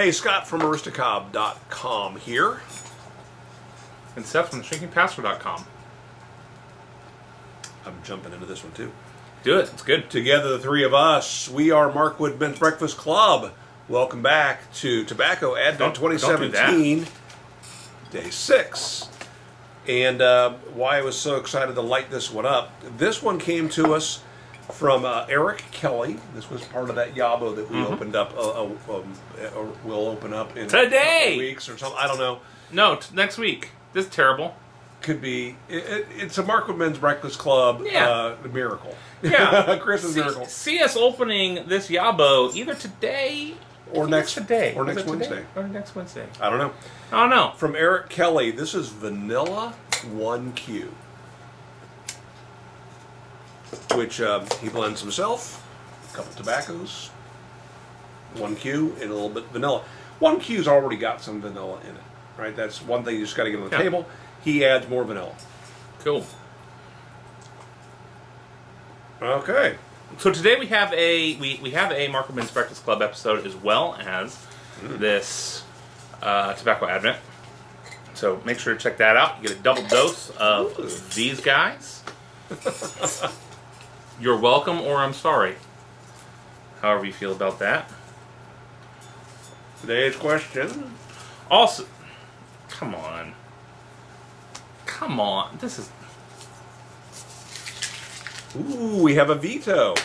Hey, Scott from Aristocob.com here. And Seth from shrinkingpastor.com. I'm jumping into this one too. Do it. It's good. Together, the three of us, we are Markwood Men's Breakfast Club. Welcome back to Tobacco Advent 2017, Day 6. And why I was so excited to light this one up. This one came to us from Eric Kelly. This was part of that YABO that we opened up. We'll open up in today, a couple weeks or something. I don't know. No, next week. This is terrible. Could be. It's a Markwood Men's Breakfast Club miracle. Yeah, Christmas miracle. See us opening this YABO either today or next today or next Wednesday or next Wednesday. I don't know. I don't know. From Eric Kelly, this is Vanilla 1Q, which he blends himself, a couple tobaccos, 1Q, and a little bit of vanilla. 1Q's already got some vanilla in it, right? That's one thing you just got to get on the table. He adds more vanilla. Cool. Okay. So today we have a Markwood Men's Breakfast Club episode as well as this Tobacco Advent. So make sure to check that out. You get a double dose of these guys. You're welcome, or I'm sorry. However you feel about that. Today's question. Also, come on. Come on. This is... Ooh, we have a veto.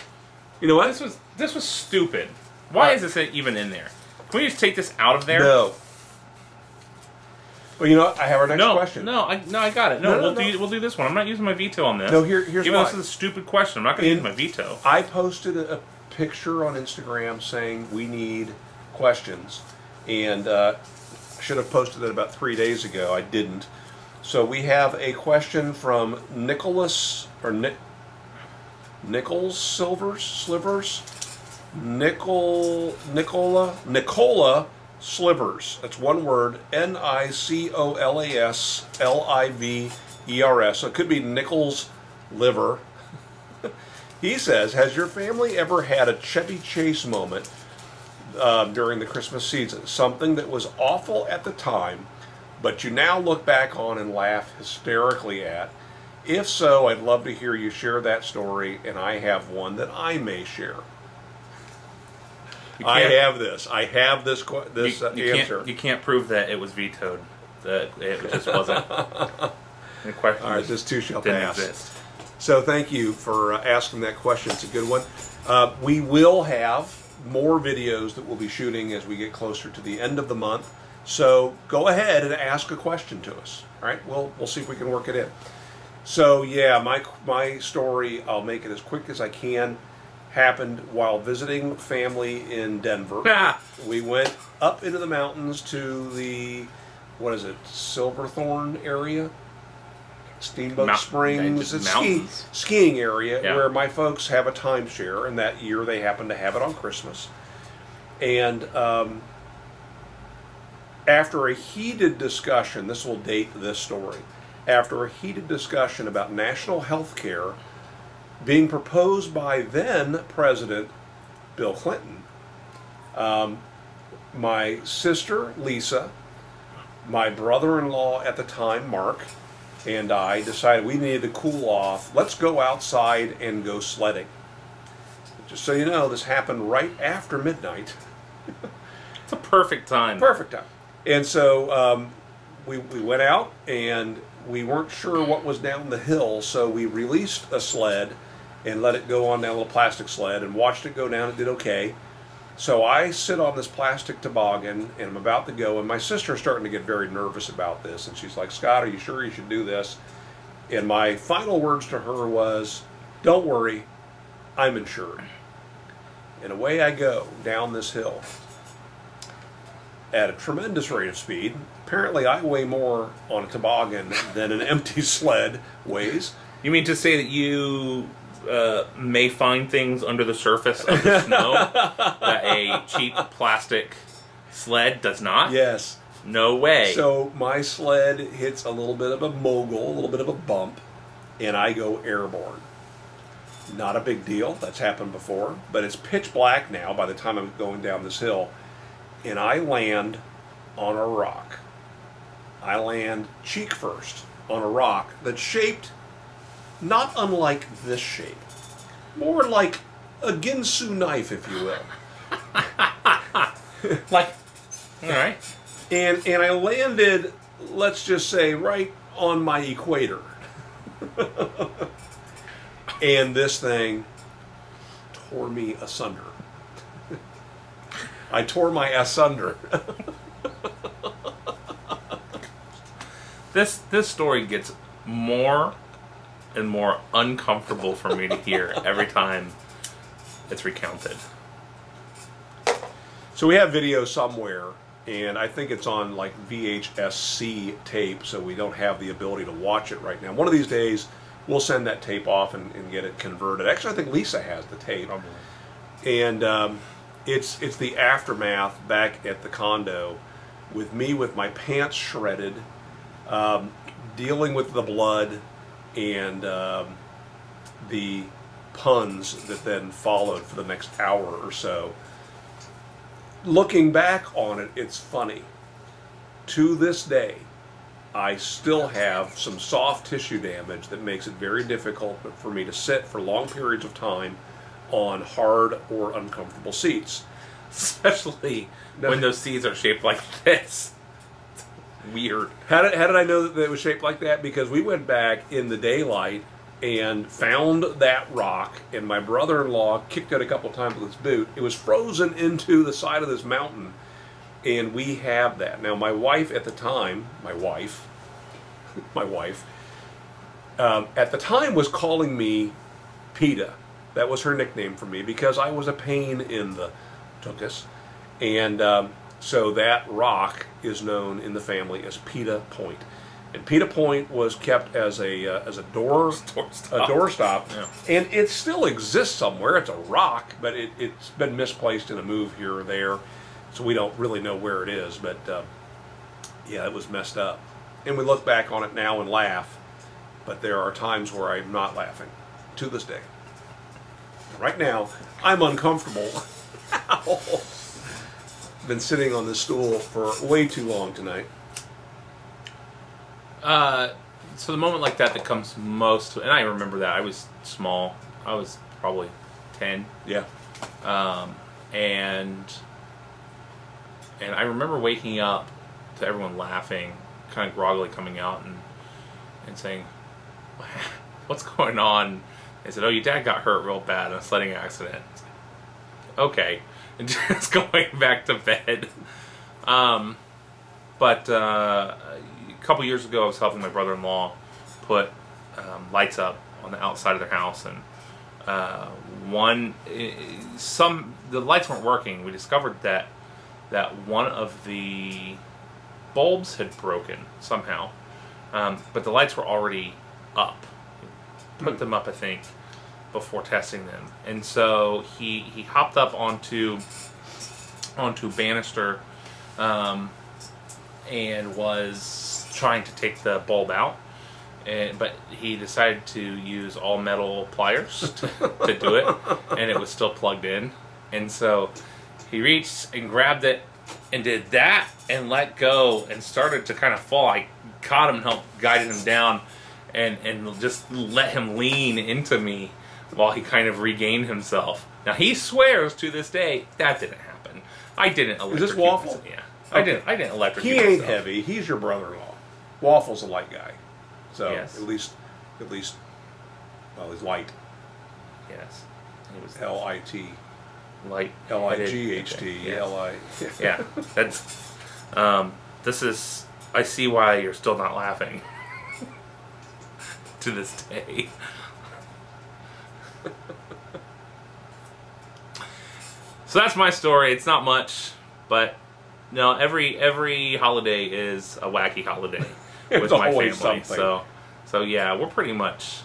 You know what? This was stupid. Why is this even in there? Can we just take this out of there? No. Well, you know what? I have our next question. No, I got it. No, we'll do this one. I'm not using my veto on this. No, here's even why. This is a stupid question. I'm not going to use my veto. I posted a picture on Instagram saying we need questions, and I should have posted it about 3 days ago. I didn't. So we have a question from Nicholas or Nichols Slivers. Nicola Slivers. That's one word. Nicolas Livers. So it could be Nichols liver. He says, has your family ever had a Chevy Chase moment during the Christmas season? Something that was awful at the time, but you now look back on and laugh hysterically at? If so, I'd love to hear you share that story, and I have one that I may share. I have this answer. You can't prove that it was vetoed. That it just wasn't. All right, this too shall pass. Exist. So thank you for asking that question. It's a good one. We will have more videos that we'll be shooting as we get closer to the end of the month. So go ahead and ask a question to us. All right, we'll see if we can work it in. So yeah, my story, I'll make it as quick as I can, happened while visiting family in Denver. We went up into the mountains to the, what is it, Silverthorne area? Steamboat Springs. It's skiing area where my folks have a timeshare, and that year they happened to have it on Christmas. And after a heated discussion, this will date this story, after a heated discussion about national health care being proposed by then President Bill Clinton, my sister Lisa, my brother-in-law at the time Mark, and I decided we needed to cool off. Let's go outside and go sledding. Just so you know, this happened right after midnight. It's a perfect time. Perfect time. And so we went out, and we weren't sure what was down the hill, so we released a sled and let it go on down a little plastic sled and watched it go down. It did okay. So I sit on this plastic toboggan, and I'm about to go, and my sister's starting to get very nervous about this, and she's like, Scott, are you sure you should do this? And my final words to her was, don't worry, I'm insured. And away I go down this hill at a tremendous rate of speed. Apparently I weigh more on a toboggan than an empty sled weighs. You mean to say that you may find things under the surface of the snow that a cheap plastic sled does not? Yes. No way. So my sled hits a little bit of a mogul, a little bit of a bump, and I go airborne. Not a big deal. That's happened before. But it's pitch black now by the time I'm going down this hill. and I land on a rock. I land cheek first on a rock that's shaped not unlike this shape. More like a Ginsu knife, if you will. Like, all right. And I landed, let's just say, right on my equator. And this thing tore me asunder. I tore my asunder. This story gets more and more uncomfortable for me to hear every time it's recounted. So we have video somewhere, and I think it's on like VHS-C tape, so we don't have the ability to watch it right now. One of these days, we'll send that tape off and get it converted. Actually, I think Lisa has the tape. Probably. And it's the aftermath back at the condo with me with my pants shredded, dealing with the blood and the puns that then followed for the next hour or so. Looking back on it, it's funny. To this day, I still have some soft tissue damage that makes it very difficult for me to sit for long periods of time on hard or uncomfortable seats. Especially when those seats are shaped like this. It's weird. How did I know that it was shaped like that? Because we went back in the daylight and found that rock, and my brother-in-law kicked it a couple times with his boot. It was frozen into the side of this mountain, and we have that. Now, my wife at the time, at the time was calling me PETA. That was her nickname for me because I was a pain in the tuchus. And so that rock is known in the family as PETA Point. And PETA Point was kept as a doorstop, yeah. And it still exists somewhere. It's a rock, but it's been misplaced in a move here or there, so we don't really know where it is. But yeah, it was messed up. And we look back on it now and laugh, but there are times where I'm not laughing to this day. Right now, I'm uncomfortable. Been sitting on this stool for way too long tonight. So the moment like that comes most, and I remember that I was small. I was probably 10. Yeah. And I remember waking up to everyone laughing, kind of groggily coming out and saying, "What's going on?" They said, "Oh, your dad got hurt real bad in a sledding accident." Okay, and just going back to bed. But a couple years ago, I was helping my brother-in-law put lights up on the outside of their house, and the lights weren't working. We discovered that one of the bulbs had broken somehow, but the lights were already up. Put them up, I think, before testing them, and so he hopped up onto banister and was trying to take the bulb out, but he decided to use all metal pliers to do it, and it was still plugged in, and so he reached and grabbed it and did that and let go and started to kind of fall. I caught him and helped guide him down and just let him lean into me while he kind of regained himself. Now he swears to this day that didn't happen. I didn't electrocute. Is this Waffle? Myself. Yeah. Okay. I didn't electrocute. He ain't myself. heavy. He's your brother-in-law. Waffle's a light guy. So Yes. at least well, he's light. Yes. He was L-I-T. light. L-I-G-H-T. Yes. L-I. Yeah. That's this is, I see why you're still not laughing to this day. So that's my story. It's not much, but no, every holiday is a wacky holiday with my family. Something. So yeah, we're pretty much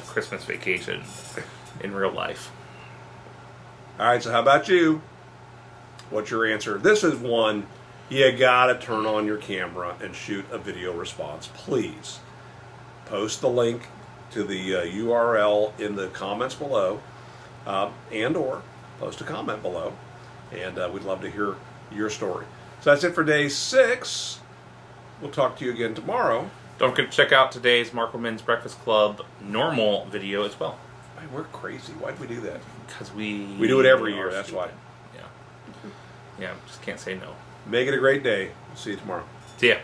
Christmas vacation in real life. All right, so how about you? What's your answer? This is one you gotta turn on your camera and shoot a video response. Please post the link to the URL in the comments below, and or post a comment below. and we'd love to hear your story. So that's it for day 6. We'll talk to you again tomorrow. Don't forget to check out today's Markleman's Breakfast Club normal video as well. Man, we're crazy. Why'd we do that? Because we do it every year. are That's why. Yeah. Yeah, just can't say no. Make it a great day. We'll see you tomorrow. See ya.